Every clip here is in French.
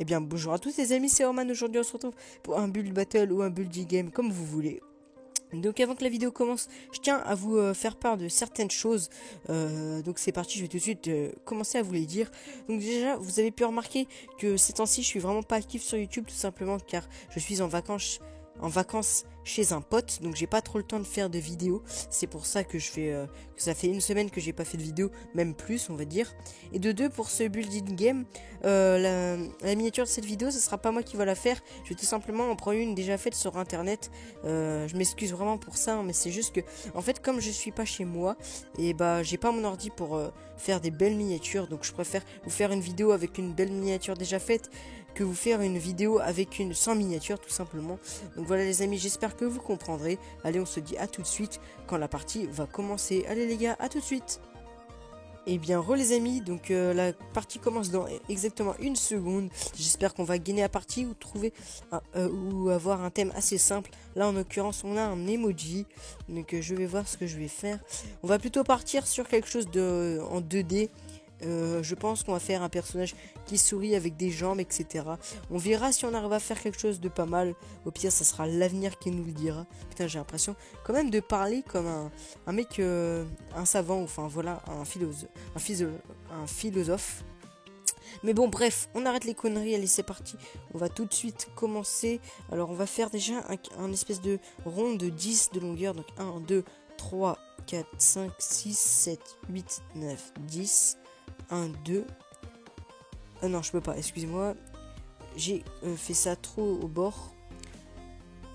bien bonjour à tous les amis, c'est Roman. Aujourd'hui on se retrouve pour un build battle ou un build game comme vous voulez. Donc avant que la vidéo commence, je tiens à vous faire part de certaines choses. Donc c'est parti, je vais tout de suite commencer à vous les dire. Donc déjà, vous avez pu remarquer que ces temps-ci, je suis vraiment pas actif sur YouTube, tout simplement car je suis en vacances chez un pote, donc j'ai pas trop le temps de faire de vidéos. C'est pour ça que que ça fait une semaine que j'ai pas fait de vidéo, même plus on va dire. Et de deux, pour ce building game, la miniature de cette vidéo, ce sera pas moi qui va la faire. Je vais tout simplement en prendre une déjà faite sur internet. Je m'excuse vraiment pour ça, hein, mais c'est juste que en fait comme je suis pas chez moi, et bah j'ai pas mon ordi pour faire des belles miniatures, donc je préfère vous faire une vidéo avec une belle miniature déjà faite que vous faire une vidéo avec une sans miniature tout simplement. Donc voilà les amis, j'espère que vous comprendrez. Allez, on se dit à tout de suite quand la partie va commencer. Allez les gars, à tout de suite. Et bien les amis, donc la partie commence dans exactement une seconde. J'espère qu'on va gagner la partie ou trouver ou avoir un thème assez simple. Là en l'occurrence on a un emoji, donc je vais voir ce que je vais faire. On va plutôt partir sur quelque chose de en 2D. Je pense qu'on va faire un personnage qui sourit avec des jambes, etc. On verra si on arrive à faire quelque chose de pas mal. Au pire, ça sera l'avenir qui nous le dira. Putain, j'ai l'impression quand même de parler comme un mec, un savant, enfin voilà, un philosophe. Mais bon, bref, on arrête les conneries, allez, c'est parti. On va tout de suite commencer. Alors, on va faire déjà un espèce de rond de 10 de longueur. Donc, 1, 2, 3, 4, 5, 6, 7, 8, 9, 10... 1, 2. Ah non, je peux pas, excusez-moi. J'ai fait ça trop au bord.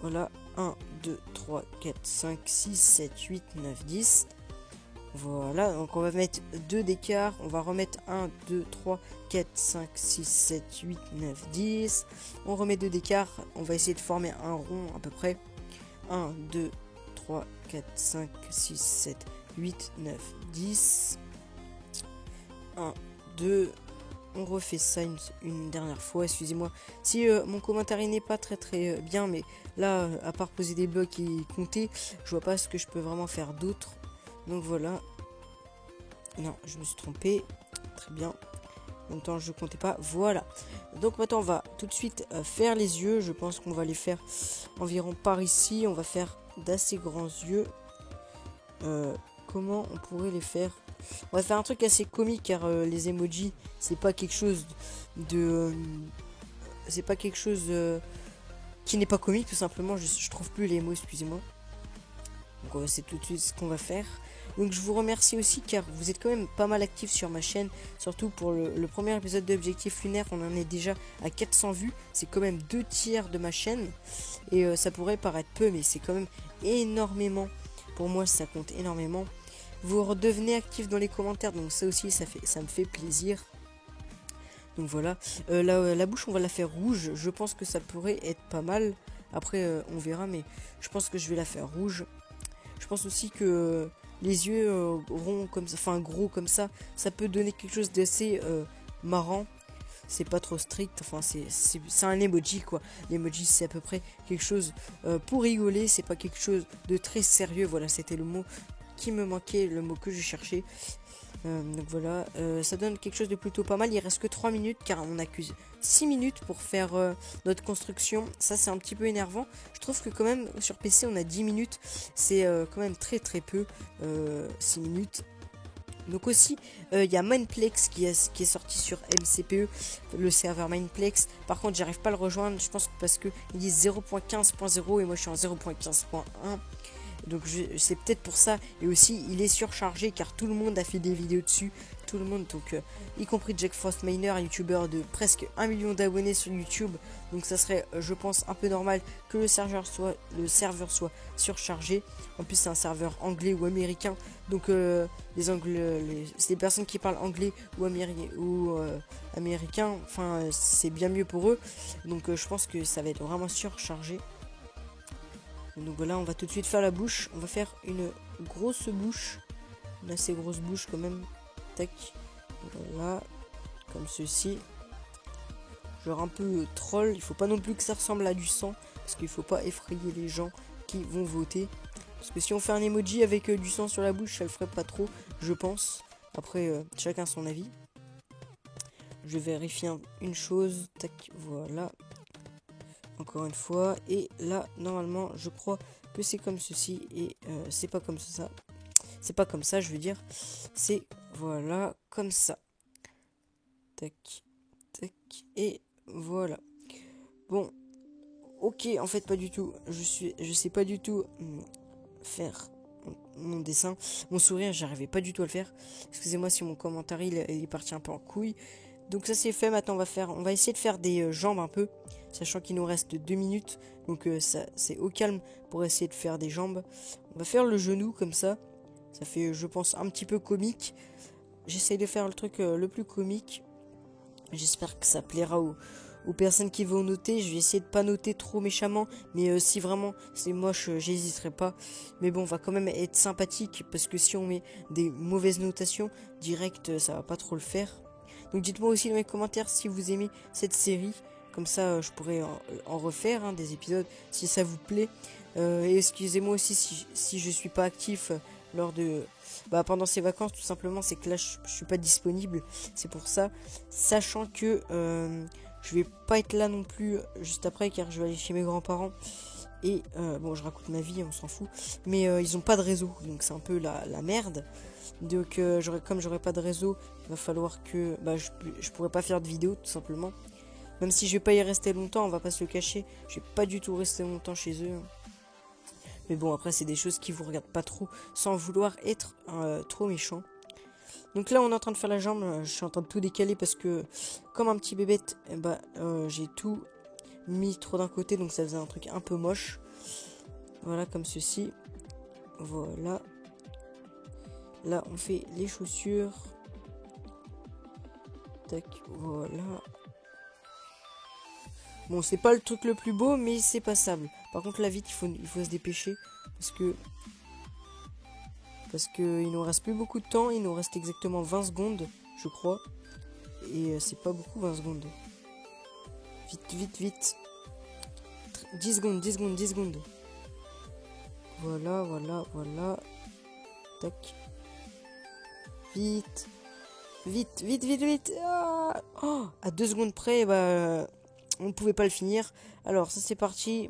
Voilà. 1, 2, 3, 4, 5, 6, 7, 8, 9, 10. Voilà. Donc on va mettre 2 d'écart. On va remettre 1, 2, 3, 4, 5, 6, 7, 8, 9, 10. On remet 2 d'écart. On va essayer de former un rond à peu près. 1, 2, 3, 4, 5, 6, 7, 8, 9, 10. 1, 2, on refait ça une dernière fois, excusez-moi si mon commentaire n'est pas très bien, mais là à part poser des blocs et compter, je vois pas ce que je peux vraiment faire d'autre. Donc voilà, non je me suis trompé, très bien, en même temps je comptais pas, voilà. Donc maintenant on va tout de suite faire les yeux. Je pense qu'on va les faire environ par ici. On va faire d'assez grands yeux. Comment on pourrait les faire? On va faire un truc assez comique car les emojis c'est pas quelque chose de c'est pas quelque chose qui n'est pas comique tout simplement. Je trouve plus les mots, excusez-moi. Donc c'est tout de suite ce qu'on va faire. Donc je vous remercie aussi car vous êtes quand même pas mal actifs sur ma chaîne, surtout pour le premier épisode d'Objectif Lunaire. On en est déjà à 400 vues, c'est quand même 2 tiers de ma chaîne et ça pourrait paraître peu mais c'est quand même énormément. Pour moi ça compte énormément. Vous redevenez actif dans les commentaires, donc ça aussi ça me fait plaisir. Donc voilà, la bouche on va la faire rouge. Je pense que ça pourrait être pas mal. Après on verra, mais je pense que je vais la faire rouge. Je pense aussi que les yeux ronds comme ça, enfin gros comme ça peut donner quelque chose d'assez marrant. C'est pas trop strict, enfin c'est un emoji quoi. L'emoji c'est à peu près quelque chose pour rigoler, c'est pas quelque chose de très sérieux. Voilà, c'était le mot qui me manquait, le mot que je cherchais. Donc voilà, ça donne quelque chose de plutôt pas mal. Il reste que 3 minutes car on accuse 6 minutes pour faire notre construction. Ça c'est un petit peu énervant. Je trouve que quand même sur PC on a 10 minutes. C'est quand même très peu, 6 minutes. Donc aussi il y a Mineplex qui est sorti sur MCPE, le serveur Mineplex. Par contre j'arrive pas à le rejoindre, je pense parce que il dit 0.15.0 et moi je suis en 0.15.1. Donc c'est peut-être pour ça. Et aussi il est surchargé car tout le monde a fait des vidéos dessus. Tout le monde, donc y compris Jack Frost Miner, un youtubeur de presque 1 million d'abonnés sur YouTube. Donc ça serait je pense un peu normal que le serveur soit surchargé. En plus c'est un serveur anglais ou américain. Donc c'est des personnes qui parlent anglais ou américain. Enfin c'est bien mieux pour eux. Donc je pense que ça va être vraiment surchargé. Donc voilà, on va tout de suite faire la bouche. On va faire une grosse bouche. Une assez grosse bouche quand même. Tac. Voilà. Comme ceci. Genre un peu troll. Il faut pas non plus que ça ressemble à du sang. Parce qu'il faut pas effrayer les gens qui vont voter. Parce que si on fait un emoji avec du sang sur la bouche, ça le ferait pas trop, je pense. Après, chacun son avis. je vérifie une chose. Tac, voilà. Encore une fois. Et là, normalement, je crois que c'est comme ceci. Et c'est pas comme ça. C'est pas comme ça, je veux dire. C'est, voilà, comme ça. Tac, tac. Et voilà. Bon. Ok, en fait, pas du tout. Je sais pas du tout faire mon dessin. Mon sourire, j'arrivais pas du tout à le faire. Excusez-moi si mon commentaire il est parti un peu en couille. Donc ça c'est fait. Maintenant on va essayer de faire des jambes un peu, sachant qu'il nous reste 2 minutes. Donc ça c'est au calme pour essayer de faire des jambes. On va faire le genou comme ça. Ça fait, je pense, un petit peu comique. J'essaye de faire le truc le plus comique. J'espère que ça plaira aux personnes qui vont noter. Je vais essayer de pas noter trop méchamment, mais si vraiment c'est moche, j'hésiterai pas. Mais bon, on va quand même être sympathique, parce que si on met des mauvaises notations direct, ça va pas trop le faire. Donc dites-moi aussi dans les commentaires si vous aimez cette série, comme ça je pourrais en refaire des épisodes si ça vous plaît. Et excusez-moi aussi si je suis pas actif lors de pendant ces vacances, tout simplement. C'est que là je suis pas disponible, c'est pour ça, sachant que je vais pas être là non plus juste après, car je vais aller chez mes grands-parents. Et bon, je raconte ma vie, on s'en fout. Mais ils ont pas de réseau, donc c'est un peu la merde. Donc comme j'aurai pas de réseau, il va falloir que je pourrais pas faire de vidéo tout simplement. Même si je vais pas y rester longtemps, on va pas se le cacher. Je vais pas du tout rester longtemps chez eux. Mais bon, après c'est des choses qui vous regardent pas trop, sans vouloir être trop méchant. Donc là on est en train de faire la jambe. Je suis en train de tout décaler parce que comme un petit bébête, j'ai tout mis trop d'un côté, donc ça faisait un truc un peu moche. Voilà, comme ceci. Voilà. Là on fait les chaussures. Tac, voilà. Bon, c'est pas le truc le plus beau, mais c'est passable. Par contre là vite, il faut se dépêcher, parce que il nous reste plus beaucoup de temps. Il nous reste exactement 20 secondes, je crois. Et c'est pas beaucoup, 20 secondes. Vite, vite, vite. 10 secondes, 10 secondes, 10 secondes. Voilà, voilà, voilà. Tac. Vite. Vite, vite, vite, vite. Oh, à 2 secondes près, on ne pouvait pas le finir. Alors, ça c'est parti.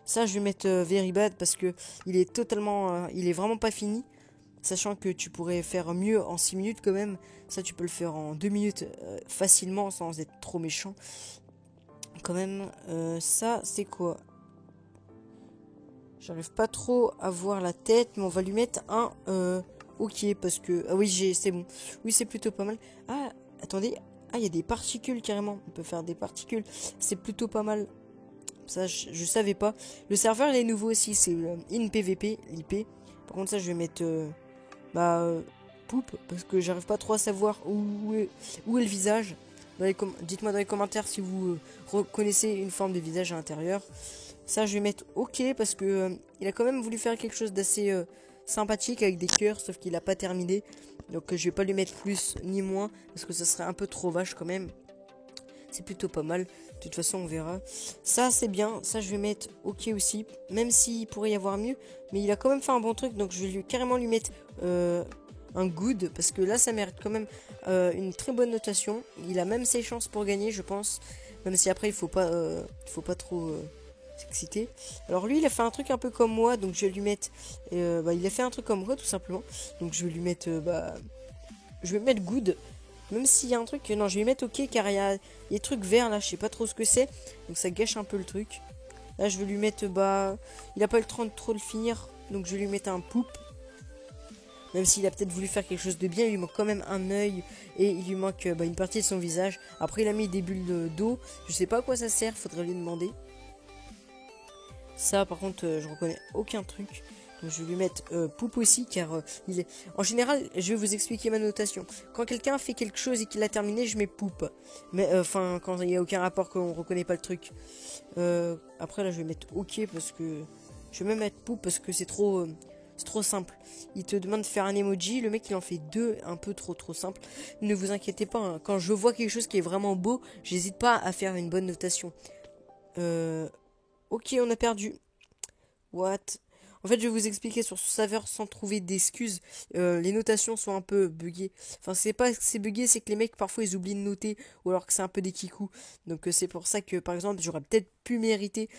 Ça je vais mettre very bad, parce que il est totalement, il est vraiment pas fini. Sachant que tu pourrais faire mieux en 6 minutes quand même. Ça tu peux le faire en 2 minutes facilement, sans être trop méchant. Quand même, ça c'est quoi? J'arrive pas trop à voir la tête, mais on va lui mettre un ok, parce que... Ah oui, c'est bon. Oui, c'est plutôt pas mal. Ah, attendez. Ah, il y a des particules carrément. On peut faire des particules. C'est plutôt pas mal. Ça, je savais pas. Le serveur, il est nouveau aussi. C'est InPVP, l'IP. Par contre, ça, je vais mettre... poupe, parce que j'arrive pas trop à savoir où est le visage. Dites-moi dans les commentaires si vous reconnaissez une forme de visage à l'intérieur. Ça je vais mettre ok, parce que il a quand même voulu faire quelque chose d'assez sympathique avec des cœurs, sauf qu'il a pas terminé. Donc je vais pas lui mettre plus ni moins, parce que ça serait un peu trop vache quand même. C'est plutôt pas mal. De toute façon on verra. Ça c'est bien, ça je vais mettre ok aussi, même s'il pourrait y avoir mieux. Mais il a quand même fait un bon truc, donc je vais carrément lui mettre un good, parce que là ça mérite quand même une très bonne notation. Il a même ses chances pour gagner, je pense. Même si après il faut pas trop s'exciter. Alors lui il a fait un truc un peu comme moi, donc je vais lui mettre il a fait un truc comme moi tout simplement. Donc je vais lui mettre je vais mettre good. Même s'il y a un truc, non, je vais lui mettre ok, car il y a des trucs verts là, je sais pas trop ce que c'est, donc ça gâche un peu le truc. Là je vais lui mettre il a pas eu le temps de trop le finir, donc je vais lui mettre un poupe. Même s'il a peut-être voulu faire quelque chose de bien, il lui manque quand même un œil et il lui manque une partie de son visage. Après il a mis des bulles d'eau, je sais pas à quoi ça sert, faudrait lui demander. Ça par contre je reconnais aucun truc. Donc je vais lui mettre poupe aussi, car il est... En général, je vais vous expliquer ma notation. Quand quelqu'un fait quelque chose et qu'il a terminé, je mets poupe. Mais enfin, quand il n'y a aucun rapport, qu'on reconnaît pas le truc. Après là je vais mettre ok, parce que... Je vais même mettre poupe parce que c'est trop simple. Il te demande de faire un emoji, le mec il en fait deux, un peu trop simple. Ne vous inquiétez pas, hein. Quand je vois quelque chose qui est vraiment beau, j'hésite pas à faire une bonne notation. Ok, on a perdu. What? En fait, je vais vous expliquer sur ce serveur sans trouver d'excuses. Les notations sont un peu buggées. Enfin, c'est pas que c'est buggé, c'est que les mecs parfois ils oublient de noter ou alors que c'est un peu des kikous. Donc c'est pour ça que par exemple, j'aurais peut-être pu mériter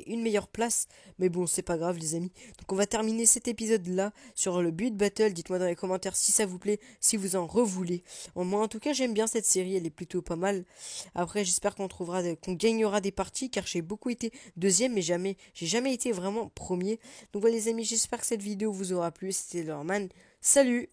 une meilleure place, mais bon, c'est pas grave, les amis. Donc, on va terminer cet épisode-là sur le Build Battle. Dites-moi dans les commentaires si ça vous plaît, si vous en revoulez. Moi, en tout cas, j'aime bien cette série, elle est plutôt pas mal. Après, j'espère qu'on gagnera des parties, car j'ai beaucoup été deuxième, mais j'ai jamais été vraiment premier. Donc, voilà, les amis, j'espère que cette vidéo vous aura plu. C'était Lorman. Salut!